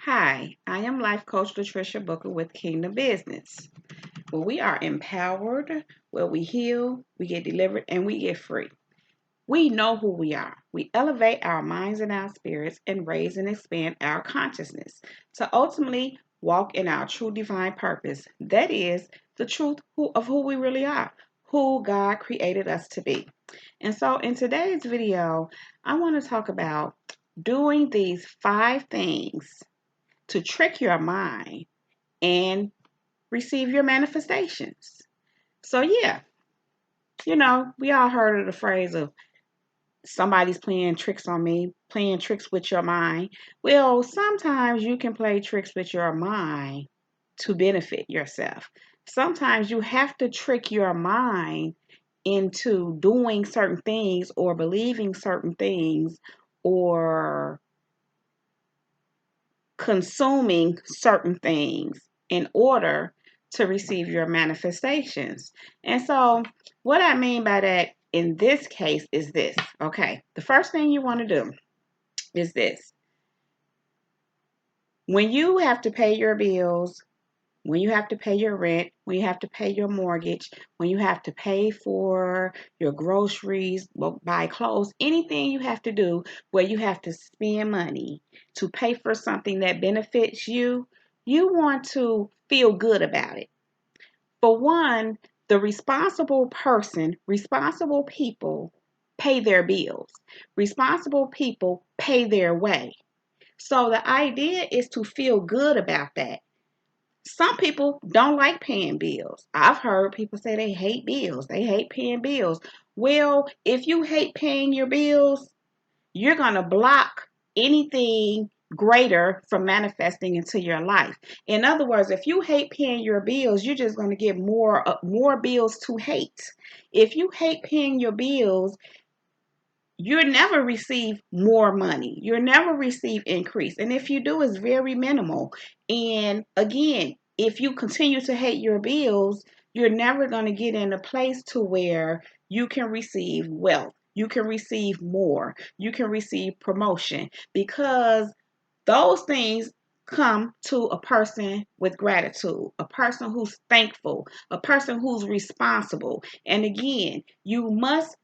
Hi, I am Life Coach Latricia Booker with Kingdom Business, where we are empowered, where we heal, we get delivered, and we get free. We know who we are. We elevate our minds and our spirits and raise and expand our consciousness to ultimately walk in our true divine purpose. That is the truth of who we really are, who God created us to be. And so in today's video, I want to talk about doing these 5 things to trick your mind and receive your manifestations. So, yeah, we all heard of the phrase of somebody's playing tricks on me, playing tricks with your mind. Well, sometimes you can play tricks with your mind to benefit yourself. Sometimes you have to trick your mind into doing certain things or believing certain things or consuming certain things in order to receive your manifestations. And so, what I mean by that in this case is this. Okay, the first thing you want to do is this. When you have to pay your bills, when you have to pay your rent, when you have to pay your mortgage, when you have to pay for your groceries, buy clothes, anything you have to do where you have to spend money to pay for something that benefits you, you want to feel good about it. For one, the responsible people pay their bills. Responsible people pay their way. So the idea is to feel good about that. Some people don't like paying bills. I've heard people say they hate bills. They hate paying bills. Well, if you hate paying your bills, you're going to block anything greater from manifesting into your life. In other words, if you hate paying your bills, you're just going to get more bills to hate. If you hate paying your bills, you'll never receive more money. You'll never receive increase. And if you do, it's very minimal. And again, if you continue to hate your bills, you're never going to get in a place to where you can receive wealth. You can receive more. You can receive promotion because those things come to a person with gratitude, a person who's thankful, a person who's responsible. And again, you must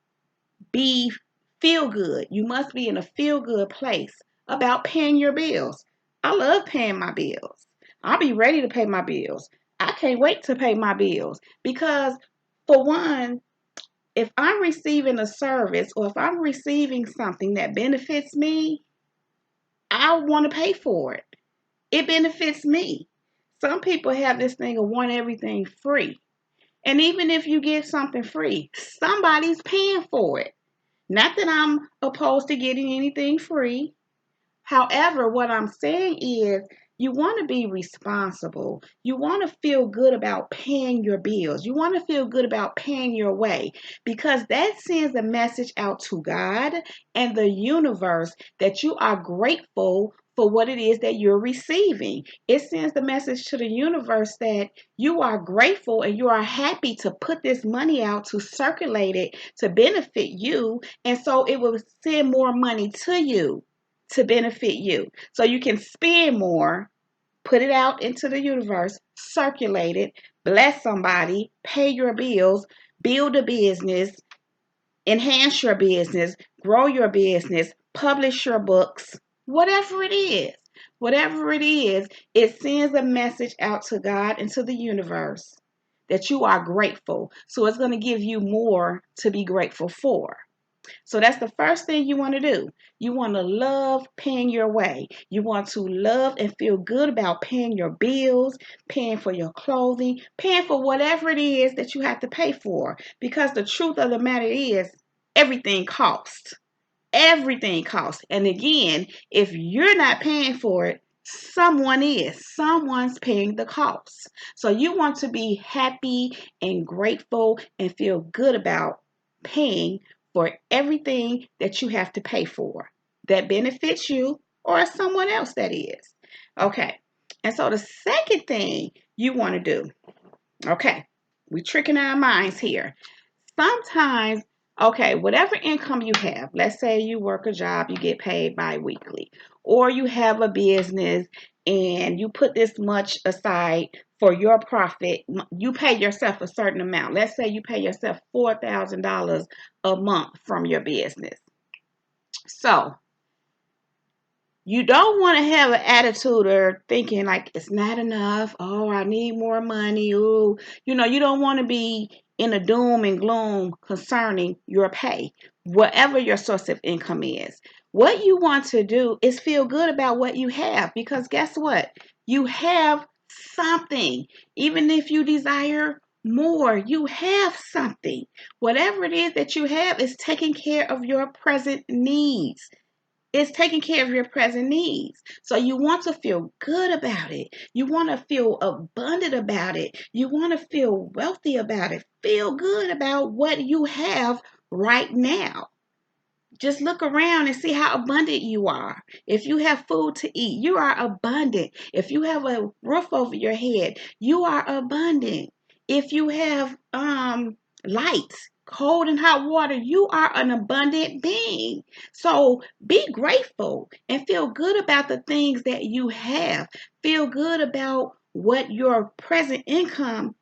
be feel good. You must be in a feel good place about paying your bills. I love paying my bills. I'll be ready to pay my bills. I can't wait to pay my bills because, for one, if I'm receiving a service or if I'm receiving something that benefits me, I want to pay for it. It benefits me. Some people have this thing of want everything free. And even if you get something free, somebody's paying for it. Not that I'm opposed to getting anything free. However, what I'm saying is you want to be responsible. You want to feel good about paying your bills. You want to feel good about paying your way because that sends a message out to God and the universe that you are grateful for what it is that you're receiving. It sends the message to the universe that you are grateful and you are happy to put this money out to circulate it to benefit you. And so it will send more money to you to benefit you. So you can spend more, put it out into the universe, circulate it, bless somebody, pay your bills, build a business, enhance your business, grow your business, publish your books, whatever it is. Whatever it is, it sends a message out to God and to the universe that you are grateful. So it's going to give you more to be grateful for. So that's the first thing you want to do. You want to love paying your way. You want to love and feel good about paying your bills, paying for your clothing, paying for whatever it is that you have to pay for. Because the truth of the matter is, everything costs. Everything costs. And again, if you're not paying for it, someone is. Someone's paying the cost. So you want to be happy and grateful and feel good about paying for everything that you have to pay for that benefits you or someone else that is. Okay. And so the second thing you want to do, okay, we're tricking our minds here. Sometimes, okay, whatever income you have, let's say you work a job, you get paid bi-weekly, or you have a business and you put this much aside for your profit. You pay yourself a certain amount. Let's say you pay yourself $4,000 a month from your business. So you don't want to have an attitude or thinking like it's not enough. Oh, I need more money. Oh, you don't want to be in a doom and gloom concerning your pay, whatever your source of income is. What you want to do is feel good about what you have, because guess what? You have something. Even if you desire more, you have something. Whatever it is that you have is taking care of your present needs. It's taking care of your present needs. So you want to feel good about it. You want to feel abundant about it. You want to feel wealthy about it. Feel good about what you have right now. Just look around and see how abundant you are. If you have food to eat, you are abundant. If you have a roof over your head, you are abundant. If you have lights, cold and hot water, you are an abundant being. So be grateful and feel good about the things that you have. Feel good about what your present income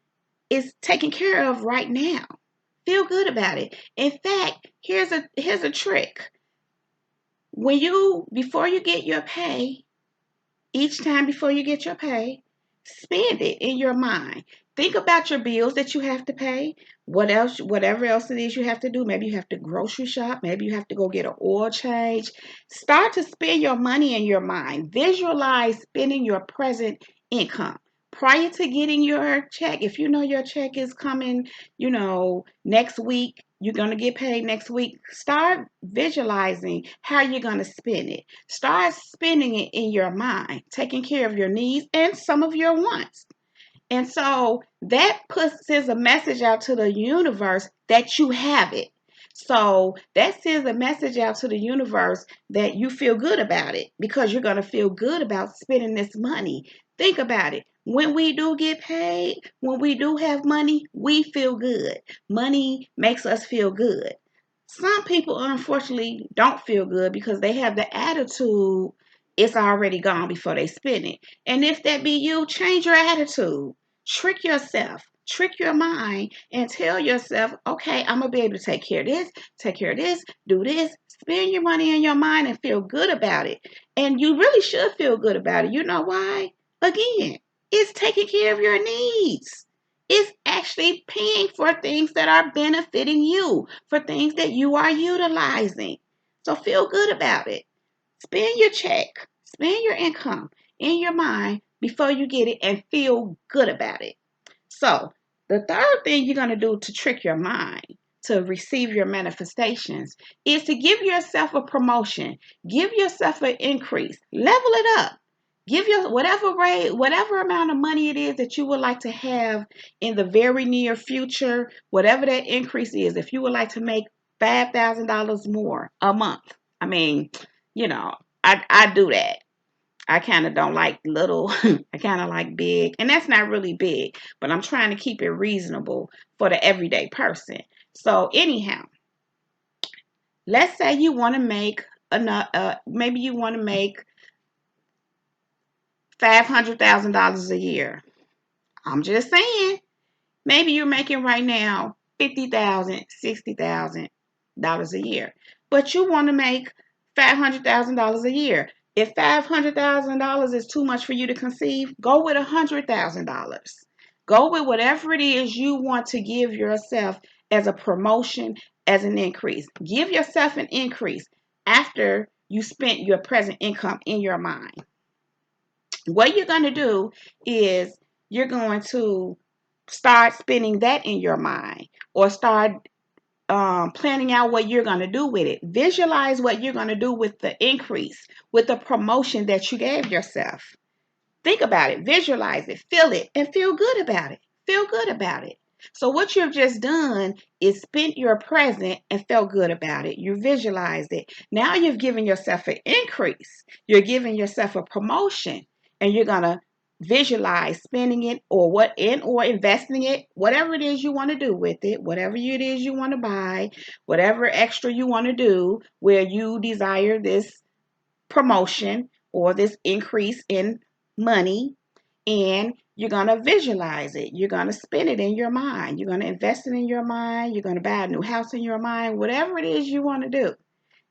is taken care of right now. Feel good about it. In fact, here's a trick. Before you get your pay, each time before you get your pay, spend it in your mind. Think about your bills that you have to pay. Whatever else it is you have to do. Maybe you have to grocery shop. Maybe you have to go get an oil change. Start to spend your money in your mind. Visualize spending your present income. Prior to getting your check, if you know your check is coming, next week, you're going to get paid next week. Start visualizing how you're going to spend it. Start spending it in your mind, taking care of your needs and some of your wants. And so that sends a message out to the universe that you have it. So that sends a message out to the universe that you feel good about it, because you're going to feel good about spending this money. Think about it. When we do get paid, when we do have money, we feel good. Money makes us feel good. Some people, unfortunately, don't feel good because they have the attitude it's already gone before they spend it. And if that be you, change your attitude. Trick yourself, trick your mind, and tell yourself, okay, I'm going to be able to take care of this, do this. Spend your money in your mind and feel good about it. And you really should feel good about it. You know why? Again, it's taking care of your needs. It's actually paying for things that are benefiting you, for things that you are utilizing. So feel good about it. Spend your check, spend your income in your mind before you get it, and feel good about it. So, the third thing you're going to do to trick your mind to receive your manifestations is to give yourself a promotion, give yourself an increase, level it up. Give your whatever amount of money it is that you would like to have in the very near future, whatever that increase is. If you would like to make $5,000 more a month, I mean, you know, I do that. I kind of don't like little, I kind of like big. And that's not really big, but I'm trying to keep it reasonable for the everyday person. So, anyhow, let's say you want to make maybe you want to make $500,000 a year. I'm just saying, maybe you're making right now $50,000, $60,000 a year, but you want to make $500,000 a year. If $500,000 is too much for you to conceive, go with $100,000. Go with whatever it is you want to give yourself as a promotion, as an increase. Give yourself an increase after you spent your present income in your mind. What you're going to do is you're going to start spinning that in your mind, or start planning out what you're going to do with it. Visualize what you're going to do with the increase, with the promotion that you gave yourself. Think about it, visualize it, feel it, and feel good about it. Feel good about it. So what you've just done is spent your present and felt good about it. You visualized it. Now you've given yourself an increase. You're giving yourself a promotion, and you're gonna visualize spending it, or investing it, whatever it is you want to do with it, whatever it is you want to buy, whatever extra you want to do where you desire this promotion or this increase in money, and you're going to visualize it. You're going to spend it in your mind. You're going to invest it in your mind. You're going to buy a new house in your mind. Whatever it is you want to do,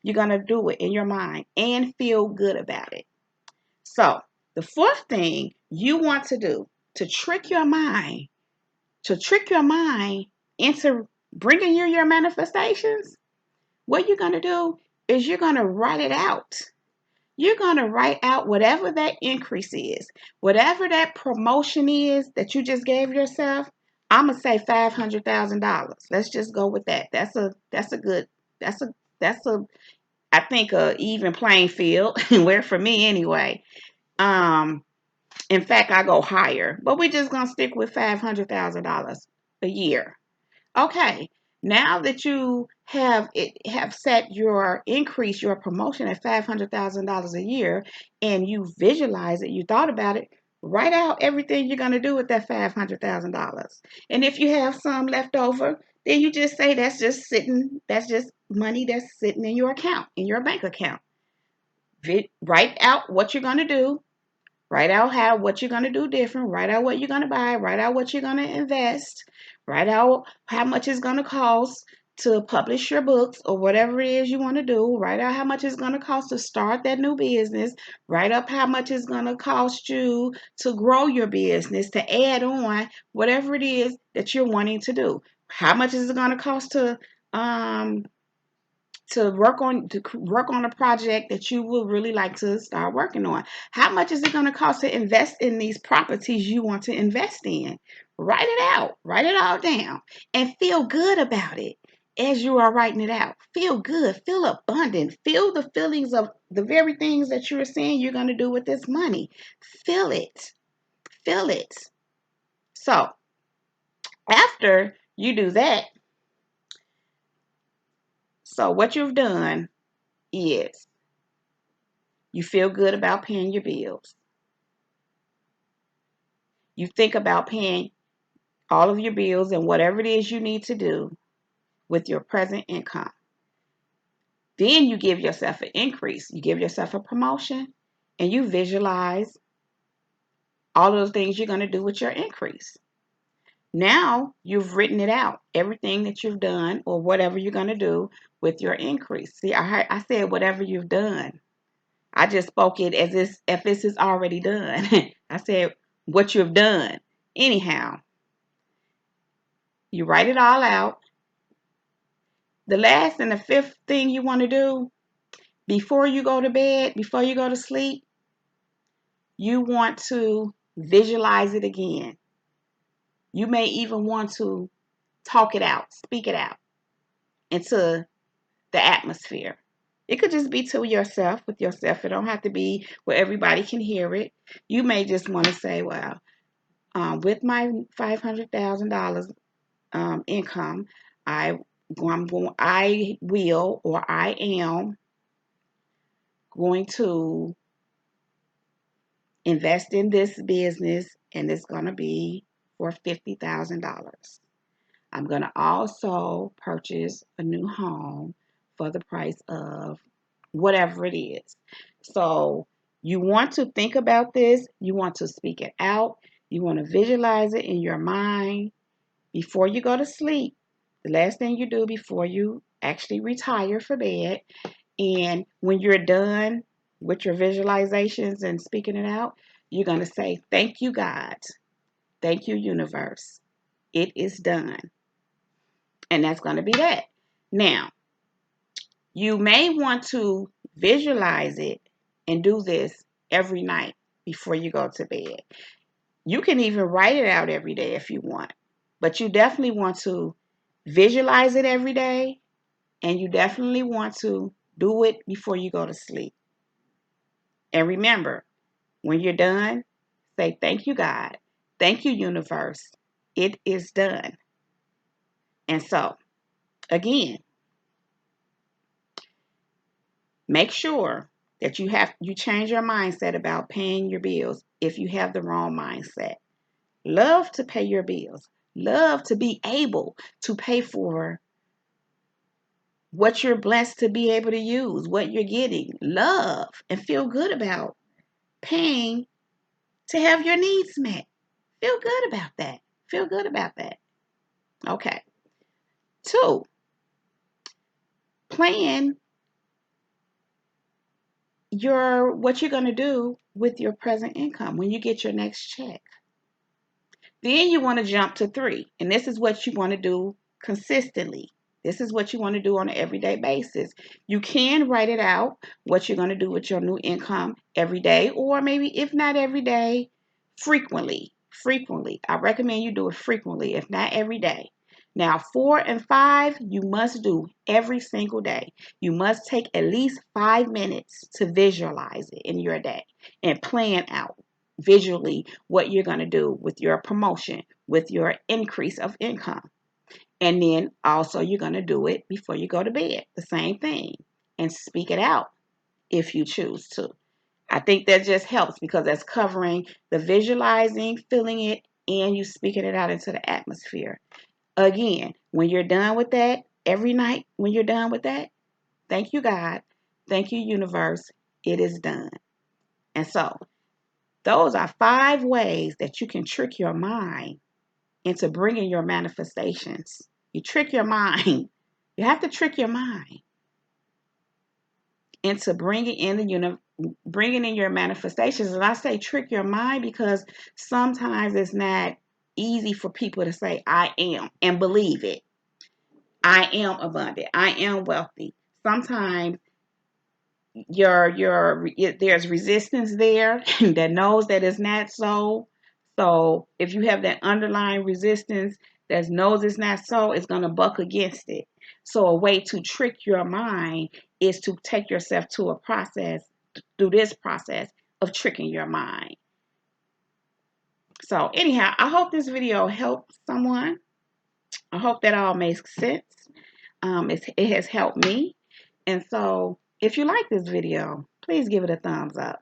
you're going to do it in your mind and feel good about it. So, the fourth thing you want to do to trick your mind into bringing you your manifestations, what you're going to do is you're going to write it out. You're going to write out whatever that increase is, whatever that promotion is that you just gave yourself. I'm going to say $500,000. Let's just go with that. That's a good, that's a, that's a, I think a even playing field where for me anyway. Um, in fact, I go higher, but we're just going to stick with $500,000 a year. Okay, now that you have set your increase, your promotion at $500,000 a year, and you visualize it, you thought about it, write out everything you're gonna do with that $500,000. And if you have some left over, then you just say that's just money that's sitting in your account, in your bank account. Write out what you're gonna do. Write out what you're going to do different. Write out what you're going to buy. Write out what you're going to invest. Write out how much it's going to cost to publish your books or whatever it is you want to do. Write out how much it's going to cost to start that new business. Write up how much it's going to cost you to grow your business, to add on whatever it is that you're wanting to do. How much is it going to cost um, to work on a project that you would really like to start working on? How much is it going to cost to invest in these properties you want to invest in? Write it out. Write it all down and feel good about it as you are writing it out. Feel good. Feel abundant. Feel the feelings of the very things that you're saying you're going to do with this money. Feel it. Feel it. So after you do that, so what you've done is you feel good about paying your bills. You think about paying all of your bills and whatever it is you need to do with your present income. Then you give yourself an increase. You give yourself a promotion and you visualize all of those things you're going to do with your increase. Now you've written it out, everything that you've done or whatever you're going to do with your increase. See, I said whatever you've done. I just spoke it as if this is already done. I said what you've done. Anyhow, you write it all out. The last and the fifth thing you want to do before you go to bed, before you go to sleep, you want to visualize it again. You may even want to talk it out, speak it out into the atmosphere. It could just be to yourself, with yourself. It don't have to be where everybody can hear it. You may just want to say, well, with my $500,000 income, I will or I am going to invest in this business and it's going to be for $50,000. I'm going to also purchase a new home for the price of whatever it is. So you want to think about this, you want to speak it out, you want to visualize it in your mind before you go to sleep. The last thing you do before you actually retire for bed, and when you're done with your visualizations and speaking it out, you're going to say, thank you, God. Thank you, universe. It is done. And that's going to be that. Now, you may want to visualize it and do this every night before you go to bed. You can even write it out every day if you want. But you definitely want to visualize it every day. And you definitely want to do it before you go to sleep. And remember, when you're done, say, thank you, God. Thank you, universe. It is done. And so, again, make sure that you change your mindset about paying your bills if you have the wrong mindset. Love to pay your bills. Love to be able to pay for what you're blessed to be able to use, what you're getting. Love and feel good about paying to have your needs met. Feel good about that. Feel good about that. Okay. 2, plan what you're going to do with your present income when you get your next check. Then you want to jump to 3, and this is what you want to do consistently. This is what you want to do on an everyday basis. You can write it out, what you're going to do with your new income every day, or maybe if not every day, frequently. Frequently. I recommend you do it frequently, if not every day. Now, 4 and 5, you must do every single day. You must take at least 5 minutes to visualize it in your day and plan out visually what you're going to do with your promotion, with your increase of income. And then also you're going to do it before you go to bed, the same thing, and speak it out if you choose to. I think that just helps because that's covering the visualizing, feeling it, and you speaking it out into the atmosphere. Again, when you're done with that, every night when you're done with that, thank you, God. Thank you, universe. It is done. And so those are 5 ways that you can trick your mind into bringing your manifestations. You trick your mind. You have to trick your mind into bringing in your manifestations. And I say trick your mind because sometimes it's not easy for people to say I am and believe it. I am abundant. I am wealthy. Sometimes there's resistance there that knows that it's not so. So if you have that underlying resistance that knows it's not so, it's going to buck against it. So a way to trick your mind is to take yourself to a process, through this process of tricking your mind. So anyhow, I hope this video helped someone. I hope that all makes sense. It has helped me. And so if you like this video, please give it a thumbs up.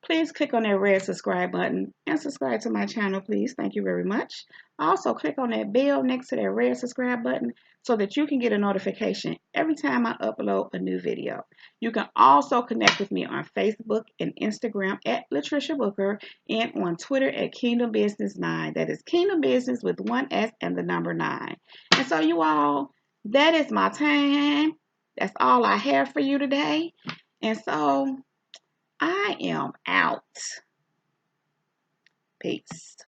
Please click on that red subscribe button and subscribe to my channel, please. Thank you very much. Also, click on that bell next to that red subscribe button so that you can get a notification every time I upload a new video. You can also connect with me on Facebook and Instagram at Latricia Booker and on Twitter at Kingdom Business 9. That is Kingdom Business with 1 S and the number 9. And so you all, that is my time. That's all I have for you today. And so I am out. Peace.